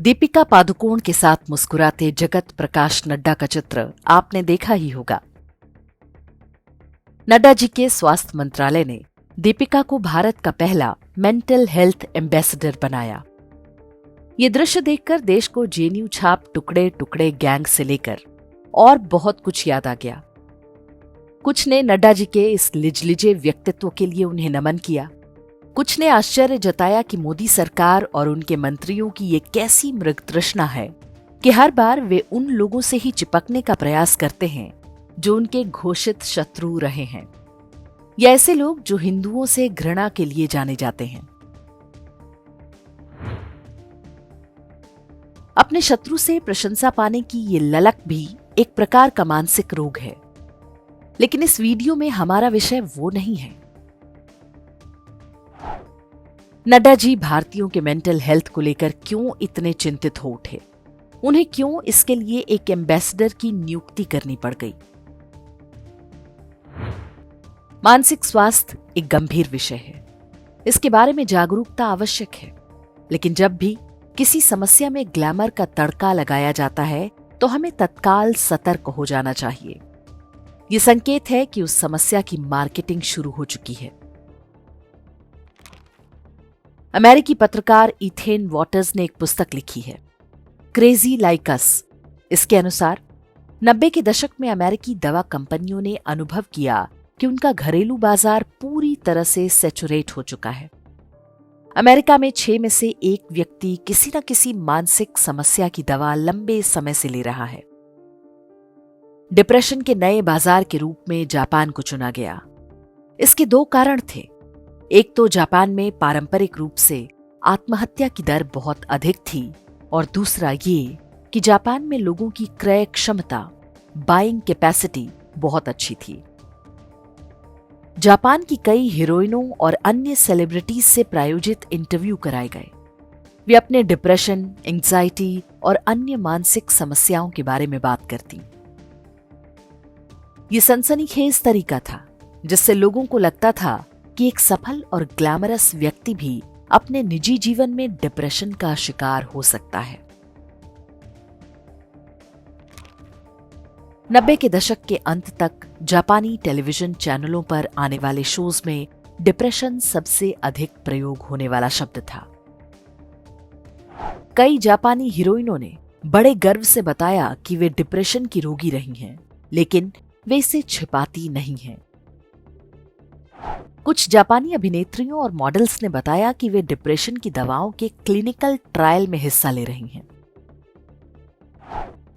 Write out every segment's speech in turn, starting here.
दीपिका पादुकोण के साथ मुस्कुराते जगत प्रकाश नड्डा का चित्र आपने देखा ही होगा। नड्डा जी के स्वास्थ्य मंत्रालय ने दीपिका को भारत का पहला मेंटल हेल्थ एम्बेसडर बनाया। ये दृश्य देखकर देश को जेएनयू छाप टुकड़े टुकड़े गैंग से लेकर और बहुत कुछ याद आ गया। कुछ ने नड्डा जी के इस लिजलिजे व्यक्तित्व के लिए उन्हें नमन किया, कुछ ने आश्चर्य जताया कि मोदी सरकार और उनके मंत्रियों की ये कैसी मृगतृष्णा है कि हर बार वे उन लोगों से ही चिपकने का प्रयास करते हैं जो उनके घोषित शत्रु रहे हैं, या ऐसे लोग जो हिंदुओं से घृणा के लिए जाने जाते हैं। अपने शत्रु से प्रशंसा पाने की ये ललक भी एक प्रकार का मानसिक रोग है, लेकिन इस वीडियो में हमारा विषय वो नहीं है। नड्डा जी भारतीयों के मेंटल हेल्थ को लेकर क्यों इतने चिंतित हो उठे? उन्हें क्यों इसके लिए एक एम्बेसडर की नियुक्ति करनी पड़ गई? मानसिक स्वास्थ्य एक गंभीर विषय है, इसके बारे में जागरूकता आवश्यक है, लेकिन जब भी किसी समस्या में ग्लैमर का तड़का लगाया जाता है तो हमें तत्काल सतर्क हो जाना चाहिए। ये संकेत है कि उस समस्या की मार्केटिंग शुरू हो चुकी है। अमेरिकी पत्रकार इथेन वॉटर्स ने एक पुस्तक लिखी है, क्रेजी लाइक अस। इसके अनुसार 90 के दशक में अमेरिकी दवा कंपनियों ने अनुभव किया कि उनका घरेलू बाजार पूरी तरह से सैचुरेट हो चुका है। अमेरिका में 6 में से 1 व्यक्ति किसी न किसी मानसिक समस्या की दवा लंबे समय से ले रहा है। डिप्रेशन के नए बाजार के रूप में जापान को चुना गया। इसके 2 कारण थे। एक तो जापान में पारंपरिक रूप से आत्महत्या की दर बहुत अधिक थी, और दूसरा ये कि जापान में लोगों की क्रय क्षमता, बाइंग कैपेसिटी बहुत अच्छी थी। जापान की कई हीरोइनों और अन्य सेलिब्रिटीज से प्रायोजित इंटरव्यू कराए गए। वे अपने डिप्रेशन, एंग्जाइटी और अन्य मानसिक समस्याओं के बारे में बात करती। ये सनसनीखेज तरीका था जिससे लोगों को लगता था कि एक सफल और ग्लैमरस व्यक्ति भी अपने निजी जीवन में डिप्रेशन का शिकार हो सकता है। 90 के दशक के अंत तक जापानी टेलीविजन चैनलों पर आने वाले शोज में डिप्रेशन सबसे अधिक प्रयोग होने वाला शब्द था। कई जापानी हीरोइनों ने बड़े गर्व से बताया कि वे डिप्रेशन की रोगी रही हैं, लेकिन वे इसे छिपाती नहीं हैं। कुछ जापानी अभिनेत्रियों और मॉडल्स ने बताया कि वे डिप्रेशन की दवाओं के क्लिनिकल ट्रायल में हिस्सा ले रही हैं।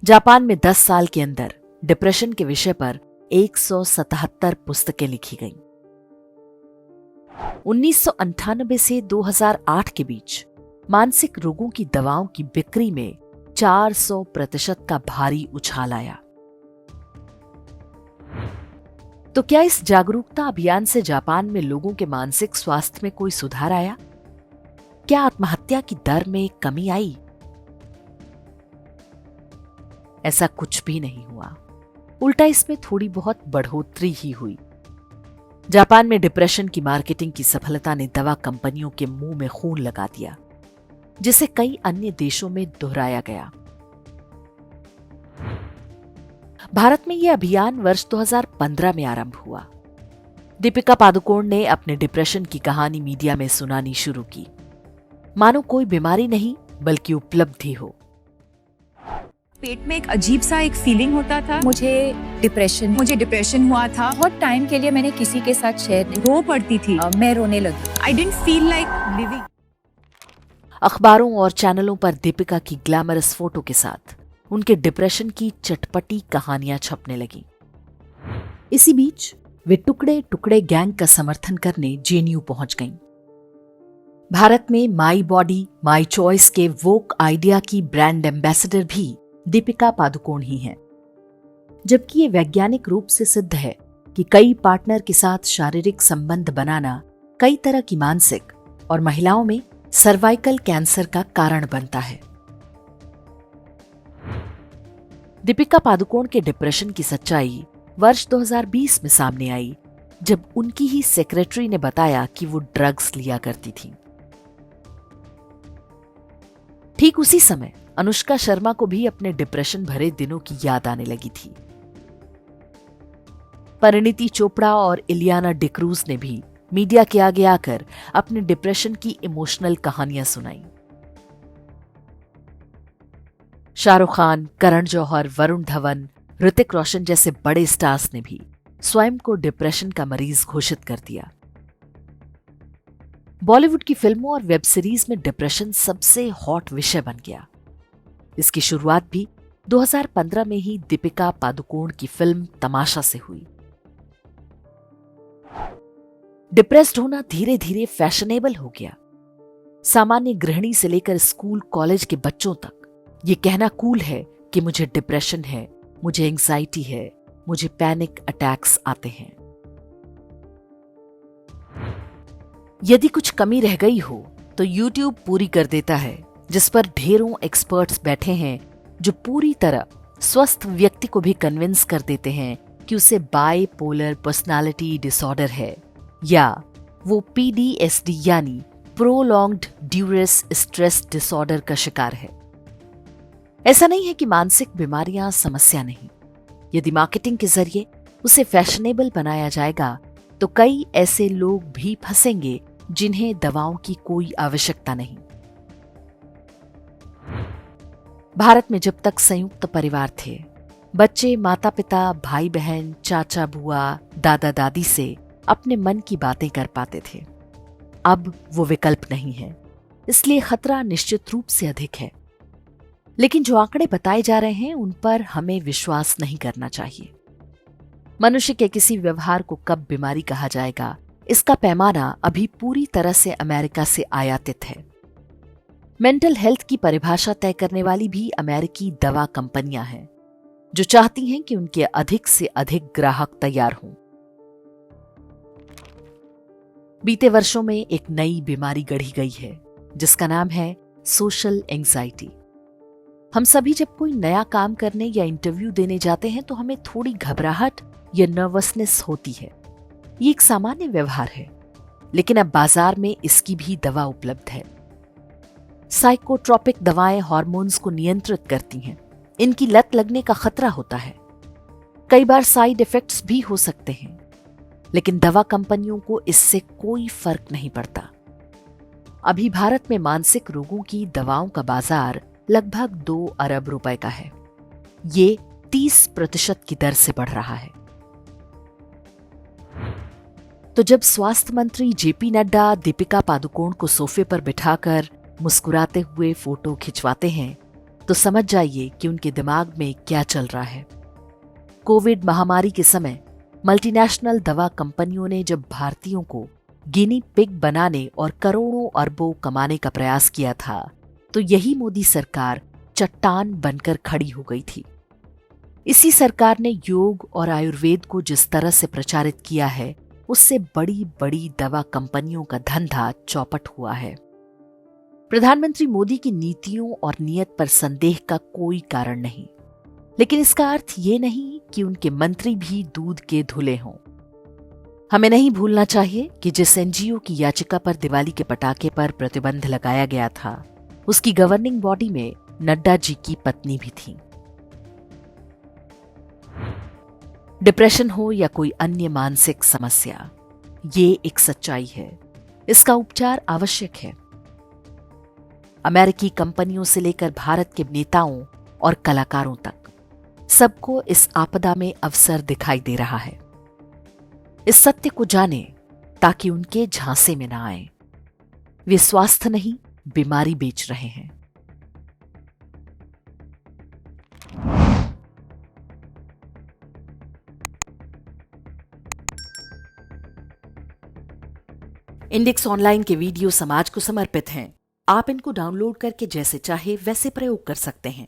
जापान में 10 साल के अंदर डिप्रेशन के विषय पर 177 पुस्तकें लिखी गईं। 1998 से 2008 के बीच मानसिक रोगों की दवाओं की बिक्री में 400% का भारी उछाल आया। तो क्या इस जागरूकता अभियान से जापान में लोगों के मानसिक स्वास्थ्य में कोई सुधार आया? क्या आत्महत्या की दर में कमी आई? ऐसा कुछ भी नहीं हुआ, उल्टा इसमें थोड़ी बहुत बढ़ोतरी ही हुई। जापान में डिप्रेशन की मार्केटिंग की सफलता ने दवा कंपनियों के मुंह में खून लगा दिया, जिसे कई अन्य देशों में दोहराया गया। भारत में यह अभियान वर्ष 2015 में आरंभ हुआ। दीपिका पादुकोण ने अपने डिप्रेशन की कहानी मीडिया में सुनानी शुरू की, मानो कोई बीमारी नहीं बल्कि उपलब्धि हो। पेट में एक अजीब सा एक फीलिंग होता था। मुझे डिप्रेशन हुआ था। बहुत टाइम के लिए मैंने किसी के साथ शेयर नहीं। रो पड़ती थी। मैं रोने लगी। I didn't feel like living. अखबारों और चैनलों पर दीपिका की ग्लैमरस फोटो के साथ उनके डिप्रेशन की चटपटी कहानियां छपने लगी। इसी बीच वे टुकड़े टुकड़े गैंग का समर्थन करने जेएनयू पहुंच गईं। भारत में माई बॉडी माई चॉइस के वोक आइडिया की ब्रांड एम्बेसडर भी दीपिका पादुकोण ही हैं, जबकि ये वैज्ञानिक रूप से सिद्ध है कि कई पार्टनर के साथ शारीरिक संबंध बनाना कई तरह की मानसिक और महिलाओं में सर्वाइकल कैंसर का कारण बनता है। दीपिका पादुकोण के डिप्रेशन की सच्चाई वर्ष 2020 में सामने आई, जब उनकी ही सेक्रेटरी ने बताया कि वो ड्रग्स लिया करती थी। ठीक उसी समय अनुष्का शर्मा को भी अपने डिप्रेशन भरे दिनों की याद आने लगी थी। परिणीति चोपड़ा और इलियाना डिक्रूज ने भी मीडिया के आगे आकर अपने डिप्रेशन की इमोशनल कहानियां सुनाई। शाहरुख खान, करण जौहर, वरुण धवन, ऋतिक रोशन जैसे बड़े स्टार्स ने भी स्वयं को डिप्रेशन का मरीज घोषित कर दिया। बॉलीवुड की फिल्मों और वेब सीरीज में डिप्रेशन सबसे हॉट विषय बन गया। इसकी शुरुआत भी 2015 में ही दीपिका पादुकोण की फिल्म तमाशा से हुई। डिप्रेस्ड होना धीरे धीरे फैशनेबल हो गया। सामान्य गृहिणी से लेकर स्कूल कॉलेज के बच्चों तक ये कहना कूल है कि मुझे डिप्रेशन है, मुझे एंजाइटी है, मुझे पैनिक अटैक्स आते हैं। यदि कुछ कमी रह गई हो तो YouTube पूरी कर देता है, जिस पर ढेरों एक्सपर्ट्स बैठे हैं जो पूरी तरह स्वस्थ व्यक्ति को भी कन्विंस कर देते हैं कि उसे बाइपोलर पर्सनालिटी डिसऑर्डर है या वो PDSD यानी प्रोलॉन्ग्ड ड्यूरेस स्ट्रेस डिसऑर्डर का शिकार है। ऐसा नहीं है कि मानसिक बीमारियां समस्या नहीं। यदि मार्केटिंग के जरिए उसे फैशनेबल बनाया जाएगा तो कई ऐसे लोग भी फंसेंगे जिन्हें दवाओं की कोई आवश्यकता नहीं। भारत में जब तक संयुक्त परिवार थे, बच्चे माता पिता, भाई बहन, चाचा बुआ, दादा दादी से अपने मन की बातें कर पाते थे। अब वो विकल्प नहीं है, इसलिए खतरा निश्चित रूप से अधिक है। लेकिन जो आंकड़े बताए जा रहे हैं उन पर हमें विश्वास नहीं करना चाहिए। मनुष्य के किसी व्यवहार को कब बीमारी कहा जाएगा, इसका पैमाना अभी पूरी तरह से अमेरिका से आयातित है। मेंटल हेल्थ की परिभाषा तय करने वाली भी अमेरिकी दवा कंपनियां हैं, जो चाहती हैं कि उनके अधिक से अधिक ग्राहक तैयार हों। बीते वर्षों में एक नई बीमारी गढ़ी गई है, जिसका नाम है सोशल एंजाइटी। हम सभी जब कोई नया काम करने या इंटरव्यू देने जाते हैं तो हमें थोड़ी घबराहट या नर्वसनेस होती है। ये एक सामान्य व्यवहार है, लेकिन अब बाजार में इसकी भी दवा उपलब्ध है। साइकोट्रोपिक दवाएं हार्मोन्स को नियंत्रित करती हैं। इनकी लत लगने का खतरा होता है। कई बार साइड इफेक्ट्स भी हो सकते हैं, लेकिन दवा कंपनियों को इससे कोई फर्क नहीं पड़ता। अभी भारत में मानसिक रोगों की दवाओं का बाजार लगभग 2 अरब रुपए का है। ये 30% की दर से बढ़ रहा है। तो जब स्वास्थ्य मंत्री जेपी नड्डा दीपिका पादुकोण को सोफे पर बिठाकर मुस्कुराते हुए फोटो खिंचवाते हैं, तो समझ जाइए कि उनके दिमाग में क्या चल रहा है। कोविड महामारी के समय मल्टीनेशनल दवा कंपनियों ने जब भारतीयों को गिनी पिग बनाने और करोड़ों अरबों कमाने का प्रयास किया था, तो यही मोदी सरकार चट्टान बनकर खड़ी हो गई थी। इसी सरकार ने योग और आयुर्वेद को जिस तरह से प्रचारित किया है, उससे बड़ी बड़ी दवा कंपनियों का धंधा चौपट हुआ है। प्रधानमंत्री मोदी की नीतियों और नियत पर संदेह का कोई कारण नहीं, लेकिन इसका अर्थ ये नहीं कि उनके मंत्री भी दूध के धुले हों। हमें नहीं भूलना चाहिए कि जिस एनजीओ की याचिका पर दिवाली के पटाखे पर प्रतिबंध लगाया गया था, उसकी गवर्निंग बॉडी में नड्डा जी की पत्नी भी थी। डिप्रेशन हो या कोई अन्य मानसिक समस्या, ये एक सच्चाई है। इसका उपचार आवश्यक है। अमेरिकी कंपनियों से लेकर भारत के नेताओं और कलाकारों तक सबको इस आपदा में अवसर दिखाई दे रहा है। इस सत्य को जाने ताकि उनके झांसे में ना आए। वे स्वास्थ्य नहीं, बीमारी बेच रहे हैं। इंडेक्स ऑनलाइन के वीडियो समाज को समर्पित हैं। आप इनको डाउनलोड करके जैसे चाहे वैसे प्रयोग कर सकते हैं।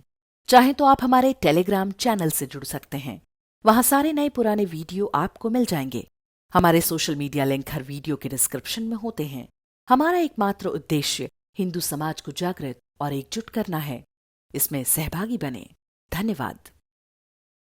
चाहे तो आप हमारे टेलीग्राम चैनल से जुड़ सकते हैं। वहां सारे नए पुराने वीडियो आपको मिल जाएंगे। हमारे सोशल मीडिया लिंक हर वीडियो के डिस्क्रिप्शन में होते हैं। हमारा एकमात्र उद्देश्य हिंदू समाज को जागृत और एकजुट करना है। इसमें सहभागी बने। धन्यवाद।